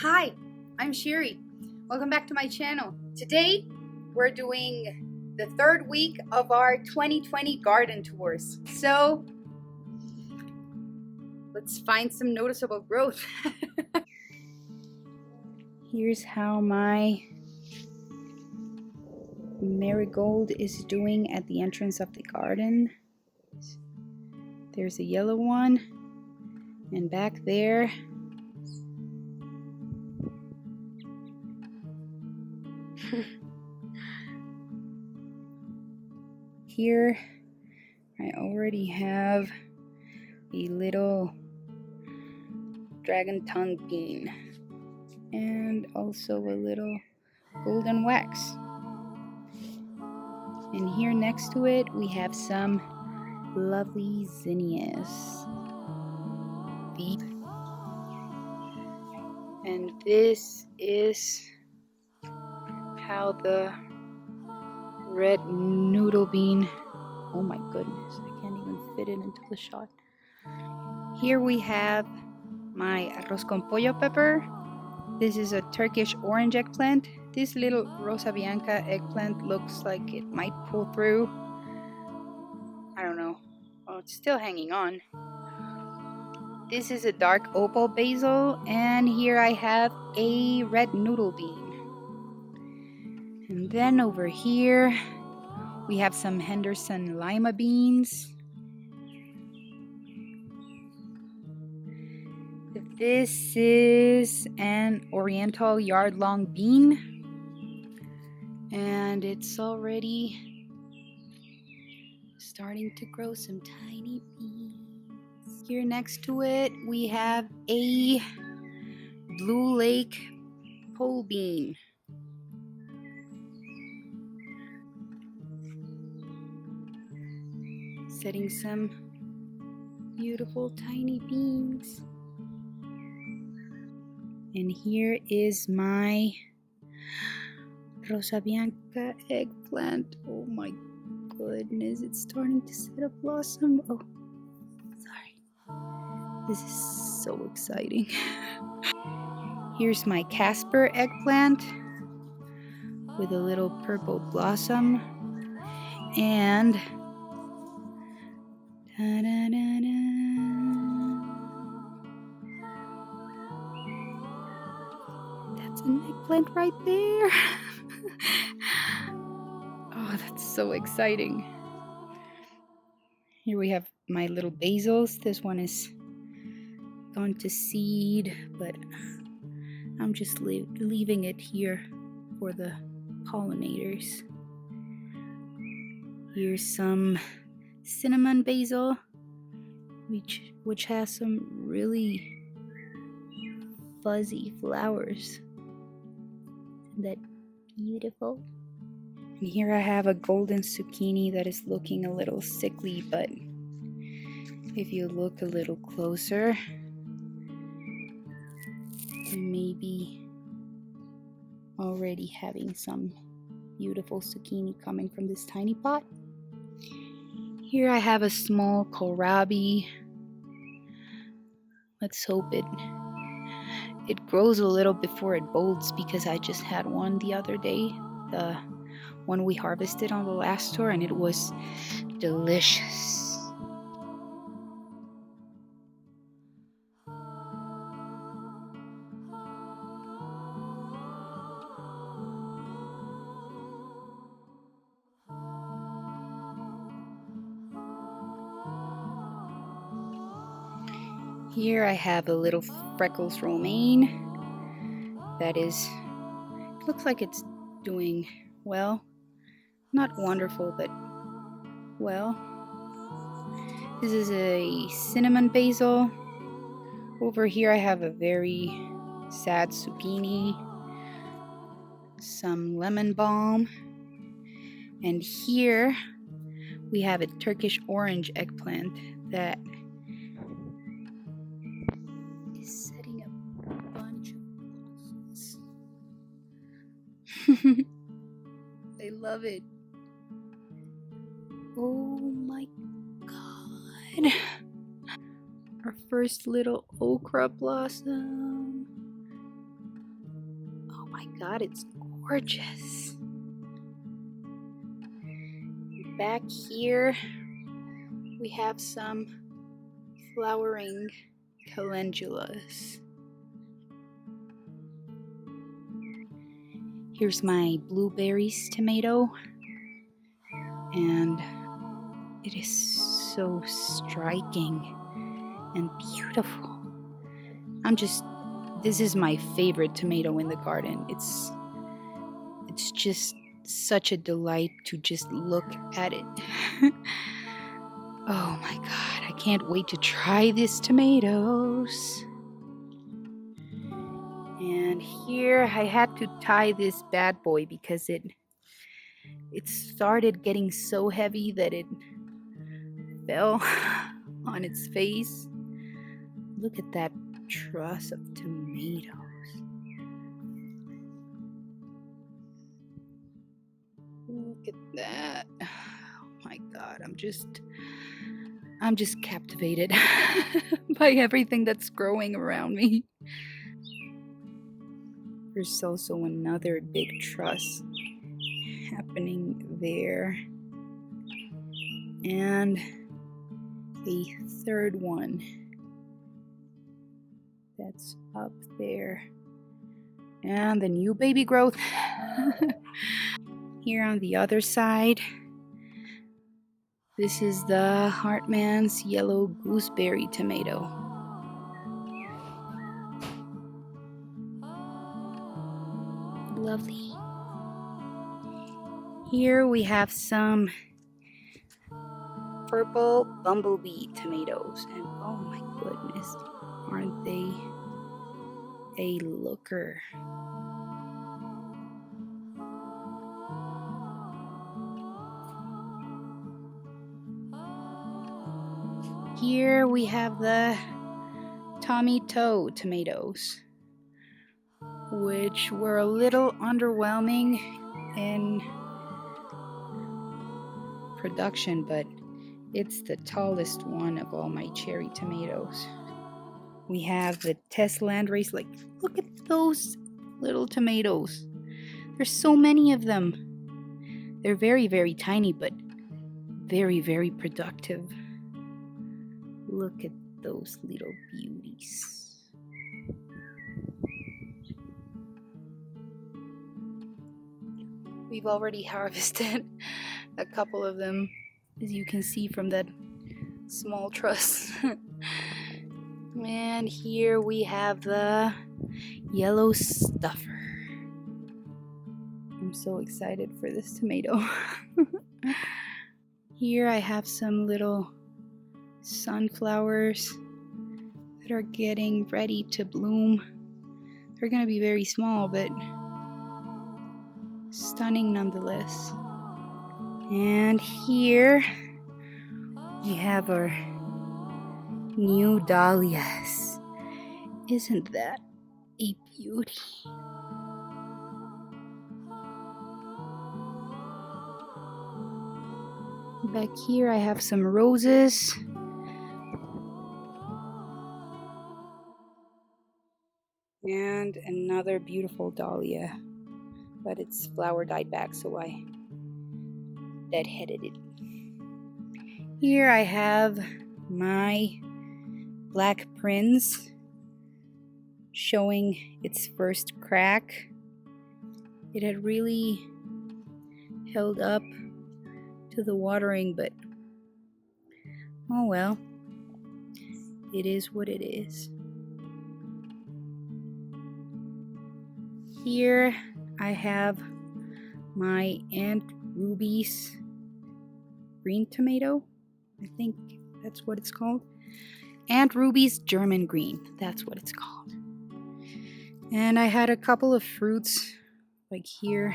Hi, I'm Shiri. Welcome back to my channel. Today, we're doing the third week of our 2020 garden tours. So, let's find some noticeable growth. Here's how my marigold is doing at the entrance of the garden. There's a yellow one, and back there, here, I already have a little dragon tongue bean and also a little golden wax. And here next to it, we have some lovely zinnias. And this is how the red noodle bean, oh my goodness, I can't even fit it into the shot. Here we have my arroz con pollo pepper. This is a Turkish orange eggplant. This little Rosa Bianca eggplant looks like it might pull through. I don't know. Oh, it's still hanging on. This is a dark opal basil, and here I have a red noodle bean. And then over here, we have some Henderson lima beans. This is an Oriental yard-long bean, and it's already starting to grow some tiny beans. Here next to it, we have a Blue Lake pole bean. Setting some beautiful tiny beans. And here is my Rosa Bianca eggplant. Oh my goodness, it's starting to set a blossom. Oh, sorry. This is so exciting. Here's my Casper eggplant with a little purple blossom. And that's an eggplant right there. Oh, that's so exciting. Here we have my little basils. This one is gone to seed, but I'm just leaving it here for the pollinators. Here's some cinnamon basil, which has some really fuzzy flowers. Isn't that beautiful? And here I have a golden zucchini that is looking a little sickly, but if you look a little closer, you may be already having some beautiful zucchini coming from this tiny pot. Here I have a small kohlrabi. Let's hope it grows a little before it bolts, because I just had one the other day, the one we harvested on the last tour, and it was delicious. Here I have a little freckles romaine that looks like it's doing well. Not wonderful, but well. This is a cinnamon basil. Over here I have a very sad zucchini, some lemon balm, and here we have a Turkish orange eggplant that is setting a bunch of blossoms. I love it. Oh my god. Our first little okra blossom. my God, it's gorgeous. Back here, we have some flowering calendulas. Here's my blueberries tomato, and it is so striking and beautiful. This is my favorite tomato in the garden. It's just such a delight to just look at it. Oh my God, I can't wait to try these tomatoes. And here I had to tie this bad boy because it started getting so heavy that it fell on its face. Look at that truss of tomatoes. Look at that. Oh my God, I'm just captivated by everything that's growing around me. There's also another big truss happening there. And a third one that's up there. And the new baby growth. Here on the other side, this is the Hartman's yellow gooseberry tomato. Lovely. Here we have some purple bumblebee tomatoes, and oh my goodness, aren't they a looker? Here we have the Tommy Toe tomatoes, which were a little underwhelming in production, but it's the tallest one of all my cherry tomatoes. We have the Tess Landrace. Like, look at those little tomatoes. There's so many of them. They're very, very tiny, but very, very productive. Look at those little beauties. We've already harvested a couple of them, as you can see from that small truss. And here we have the yellow stuffer. I'm so excited for this tomato. Here I have some little sunflowers that are getting ready to bloom. They're gonna be very small, but stunning nonetheless. And here we have our new dahlias. Isn't that a beauty? Back here I have some roses. And another beautiful dahlia, but its flower died back, so I deadheaded it. Here I have my Black Prince showing its first crack. It had really held up to the watering, but oh well, it is what it is. Here I have my Aunt Ruby's green tomato. I think that's what it's called. Aunt Ruby's German green. That's what it's called. And I had a couple of fruits, like here,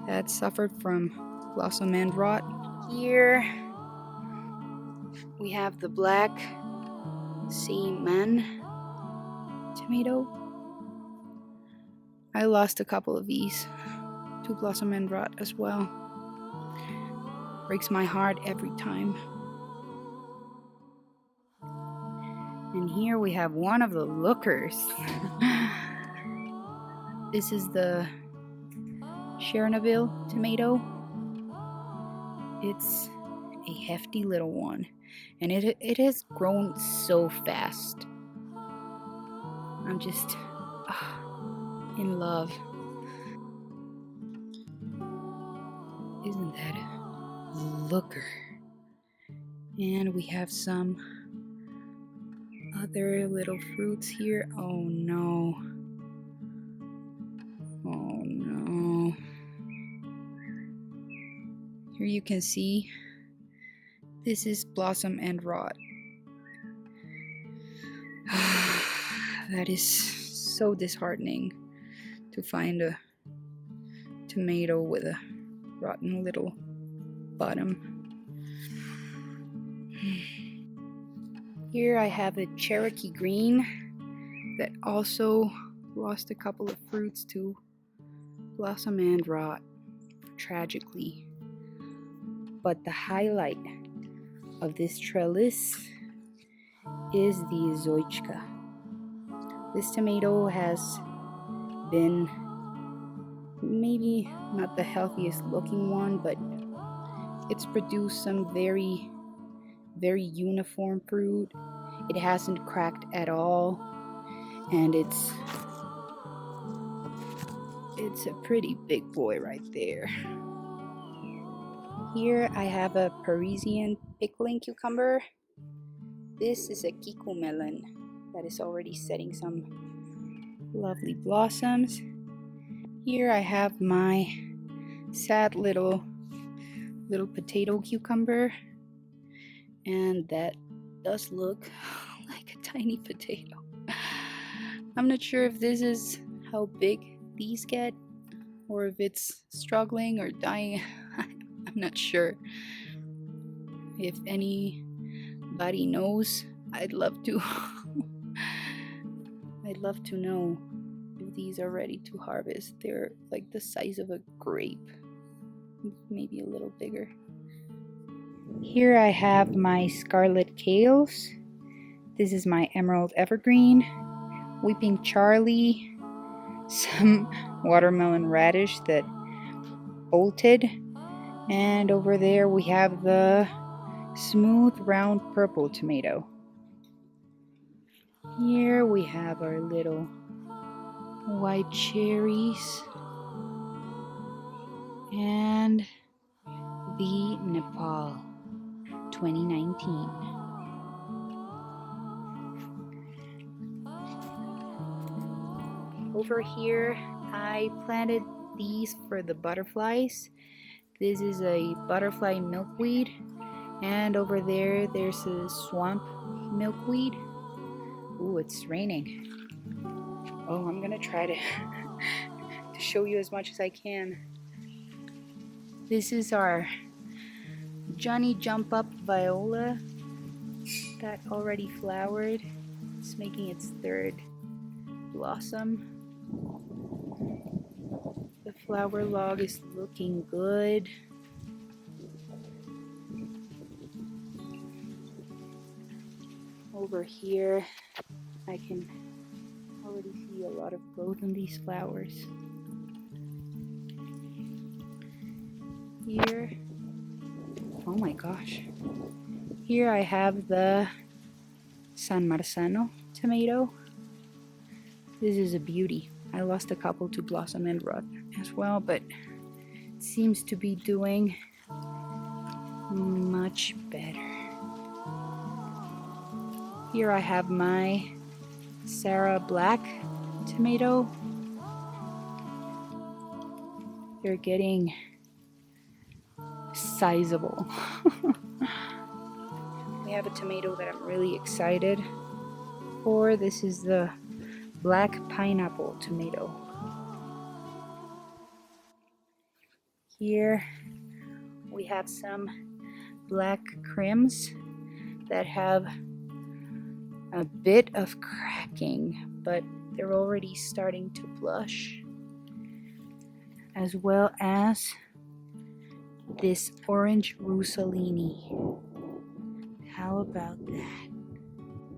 that suffered from blossom end rot. Here we have the black seaman tomato. I lost a couple of these to blossom end rot as well. Breaks my heart every time. And here we have one of the lookers. This is the Chernobyl tomato. It's a hefty little one, and it has grown so fast. I'm just in love. Isn't that a looker? And we have some other little fruits here. Oh no. Oh no. Here you can see this is blossom and rot. That is so disheartening to find a tomato with a rotten little bottom. Here I have a Cherokee green that also lost a couple of fruits to blossom and rot, tragically. But the highlight of this trellis is the Zoichka. This tomato has been maybe not the healthiest looking one, but it's produced some very uniform fruit. It hasn't cracked at all, and it's a pretty big boy right there. Here I have a Parisian pickling cucumber. This is a Kiku melon that is already setting some lovely blossoms. Here I have my sad little potato cucumber, and that does look like a tiny potato. I'm not sure if this is how big these get, or if it's struggling or dying. I'm not sure. If anybody knows, I'd love to know if these are ready to harvest. They're like the size of a grape, maybe a little bigger. Here I have my scarlet kales. This is my emerald evergreen, weeping Charlie, some watermelon radish that bolted, and over there we have the smooth round purple tomato. Here we have our little white cherries and the Nepal 2019. Over here I planted these for the butterflies. This is a butterfly milkweed, and over there there's a swamp milkweed. Ooh, it's raining. Oh, I'm gonna try to show you as much as I can. This is our Johnny Jump Up viola that already flowered. It's making its third blossom. The flower log is looking good. Over here, I can already see a lot of growth in these flowers. Here, oh my gosh. Here I have the San Marzano tomato. This is a beauty. I lost a couple to blossom and rot as well, but it seems to be doing much better. Here I have my Sarah Black tomato. They're getting sizable. We have a tomato that I'm really excited for. This is the black pineapple tomato. Here we have some black crims that have a bit of cracking, but they're already starting to blush, as well as this orange Russolini. How about that?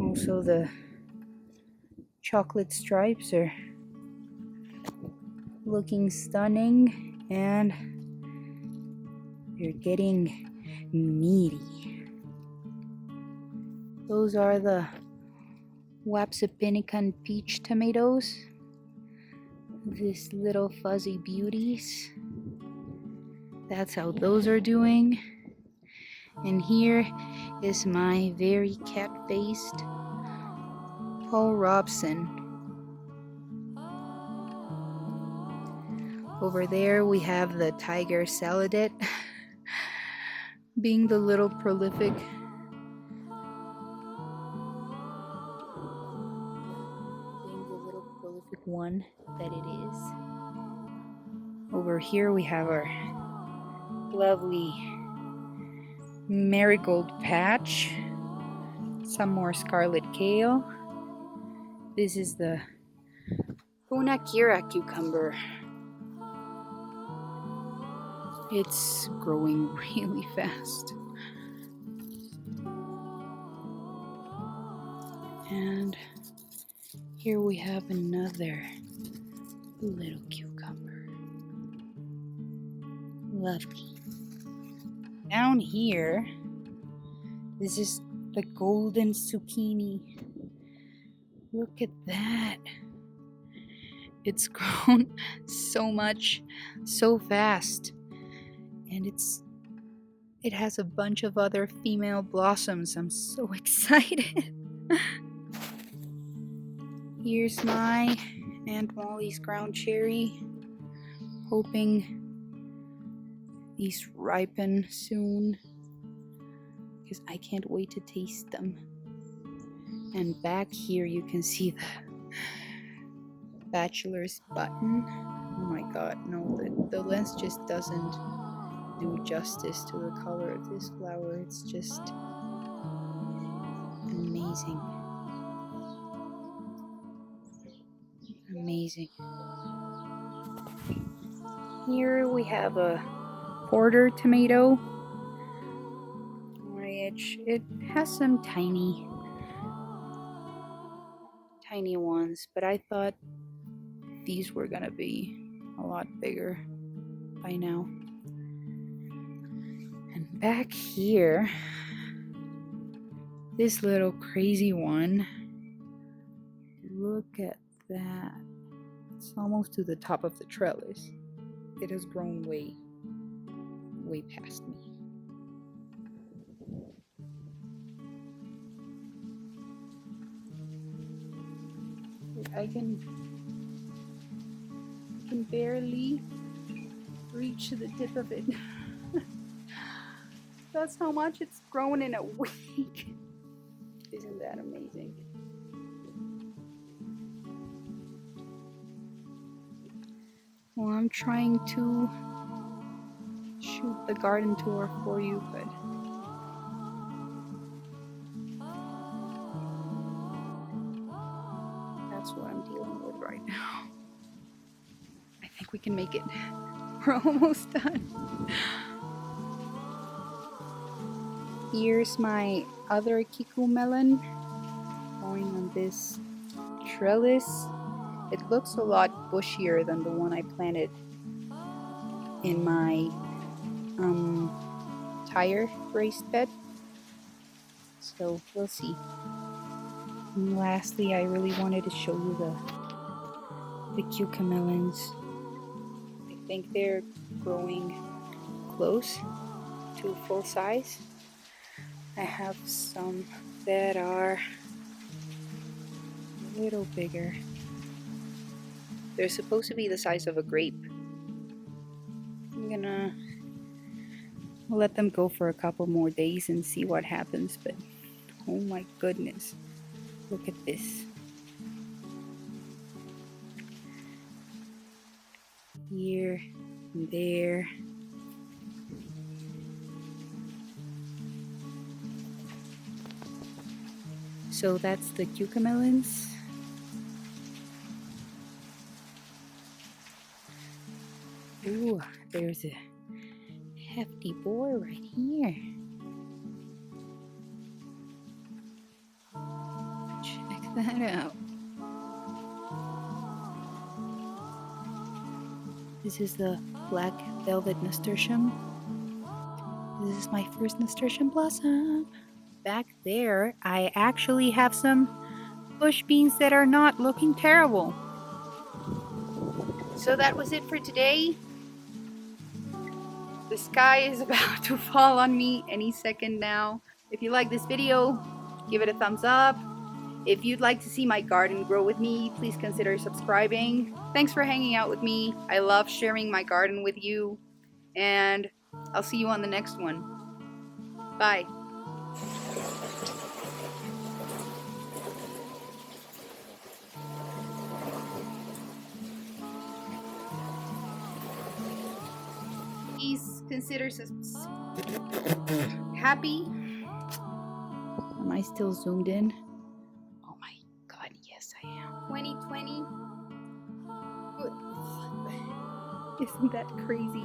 Also, the chocolate stripes are looking stunning, and they're getting meaty. Those are the Wapsipinican peach tomatoes. This little fuzzy beauties. That's how those are doing. And here is my very cat-faced Paul Robson. Over there we have the tiger saladette, being the little prolific one that it is. Over here we have our lovely marigold patch, some more scarlet kale. This is the Punakira cucumber. It's growing really fast. And here we have another little cucumber. Lovely. Down here, this is the golden zucchini. Look at that. It's grown so much, so fast. And it has a bunch of other female blossoms. I'm so excited. Here's my Aunt Molly's ground cherry. Hoping these ripen soon, because I can't wait to taste them. And back here you can see the bachelor's button. Oh my god, no, the lens just doesn't do justice to the color of this flower. It's just amazing. Amazing. Here we have a porter tomato, which it has some tiny ones, but I thought these were gonna be a lot bigger by now. And back here, this little crazy one, look at that. It's almost to the top of the trellis. It has grown way past me. I can barely reach the tip of it. That's how much it's grown in a week. Isn't that amazing? Well, I'm trying to shoot the garden tour for you, but that's what I'm dealing with right now. I think we can make it. We're almost done. Here's my other kiku melon growing on this trellis. It looks a lot bushier than the one I planted in my tire raised bed. So we'll see. And lastly, I really wanted to show you the cucamelons. I think they're growing close to full size. I have some that are a little bigger. They're supposed to be the size of a grape. I'm gonna let them go for a couple more days and see what happens, but oh my goodness, look at this. Here and there. So that's the cucamelons. Ooh, there's a hefty boy right here. Check that out. This is the black velvet nasturtium. This is my first nasturtium blossom. Back there, I actually have some bush beans that are not looking terrible. So that was it for today. The sky is about to fall on me any second now. If you like this video, give it a thumbs up. If you'd like to see my garden grow with me, please consider subscribing. Thanks for hanging out with me. I love sharing my garden with you. And I'll see you on the next one. Bye. Please consider happy. Am I still zoomed in? Oh my god, yes I am. 2020. Isn't that crazy?